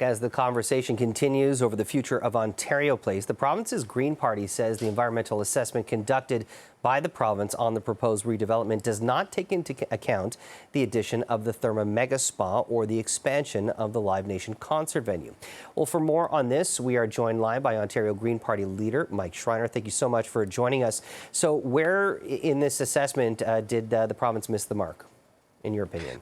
As the conversation continues over the future of Ontario Place, the province's Green Party says the environmental assessment conducted by the province on the proposed redevelopment does not take into account the addition of the Therme Mega Spa or the expansion of the Live Nation concert venue. Well, for more on this, we are joined live by Ontario Green Party leader Mike Schreiner. Thank you so much for joining us. So where in this assessment did the province miss the mark, in your opinion?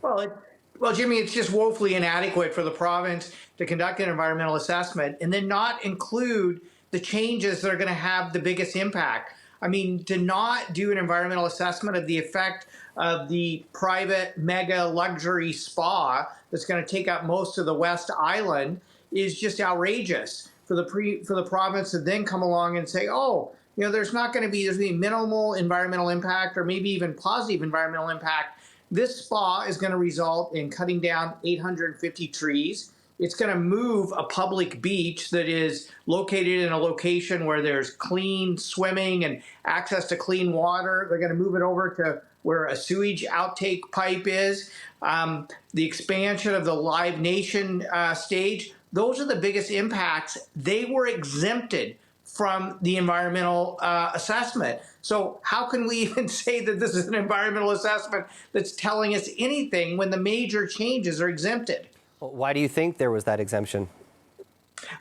Well, Jimmy, it's just woefully inadequate for the province to conduct an environmental assessment and then not include the changes that are going to have the biggest impact. I mean, to not do an environmental assessment of the effect of the private mega luxury spa that's going to take up most of the West Island is just outrageous for the province to then come along and say, oh, you know, there's going to be minimal environmental impact or maybe even positive environmental impact. This spa is going to result in cutting down 850 trees. It's going to move a public beach that is located in a location where there's clean swimming and access to clean water. They're going to move it over to where a sewage outtake pipe is. The expansion of the Live Nation stage. Those are the biggest impacts. They were exempted from the environmental assessment. So how can we even say that this is an environmental assessment that's telling us anything when the major changes are exempted? Well, why do you think there was that exemption?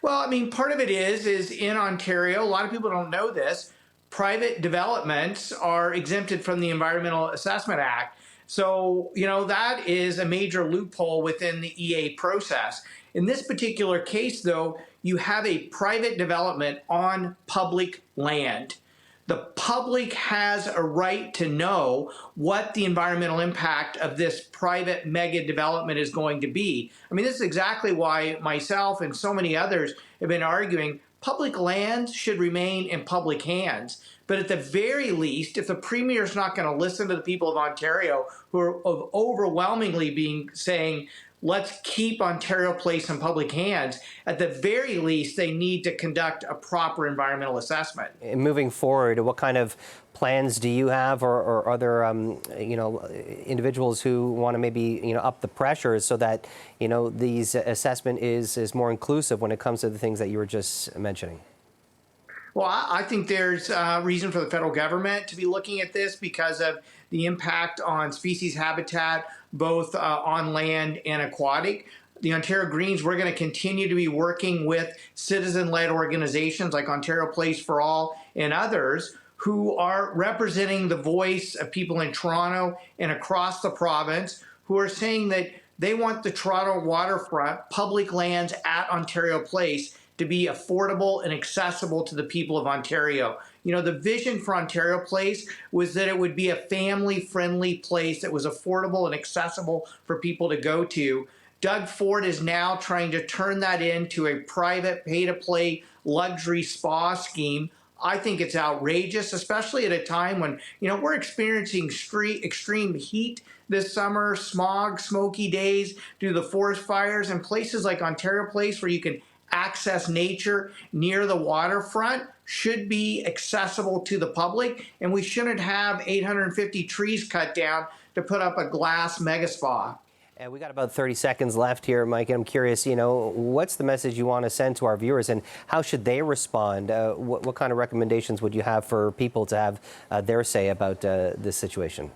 Well, I mean, part of it is in Ontario, a lot of people don't know this, private developments are exempted from the Environmental Assessment Act. So, you know, that is a major loophole within the EA process. In this particular case, though, you have a private development on public land. The public has a right to know what the environmental impact of this private mega development is going to be. I mean, this is exactly why myself and so many others have been arguing public lands should remain in public hands. But at the very least, if the Premier is not going to listen to the people of Ontario who are overwhelmingly saying, let's keep Ontario Place in public hands, at the very least, they need to conduct a proper environmental assessment. Moving forward, what kind of plans do you have or other individuals who want to maybe up the pressure so that these assessment is more inclusive when it comes to the things that you were just mentioning? Well, I think there's reason for the federal government to be looking at this because of the impact on species habitat, both on land and aquatic. The Ontario Greens, we're going to continue to be working with citizen-led organizations like Ontario Place for All and others who are representing the voice of people in Toronto and across the province who are saying that they want the Toronto waterfront, public lands at Ontario Place to be affordable and accessible to the people of Ontario. You know, the vision for Ontario Place was that it would be a family-friendly place that was affordable and accessible for people to go to. Doug Ford is now trying to turn that into a private pay-to-play luxury spa scheme. I think it's outrageous, especially at a time when, we're experiencing extreme heat this summer, smog, smoky days due to the forest fires, and places like Ontario Place where you can access nature near the waterfront should be accessible to the public, and we shouldn't have 850 trees cut down to put up a glass mega spa. And we got about 30 seconds left here, Mike, and I'm curious, what's the message you want to send to our viewers and how should they respond? What kind of recommendations would you have for people to have their say about this situation?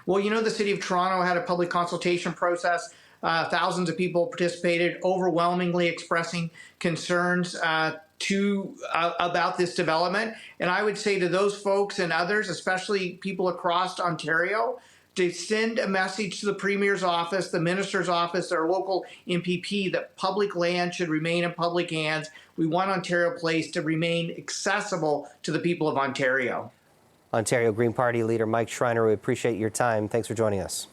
Well, the City of Toronto had a public consultation process. Thousands of people participated, overwhelmingly expressing concerns about this development. And I would say to those folks and others, especially people across Ontario, to send a message to the Premier's office, the Minister's office, their local MPP, that public land should remain in public hands. We want Ontario Place to remain accessible to the people of Ontario. Ontario Green Party leader Mike Schreiner, we appreciate your time. Thanks for joining us.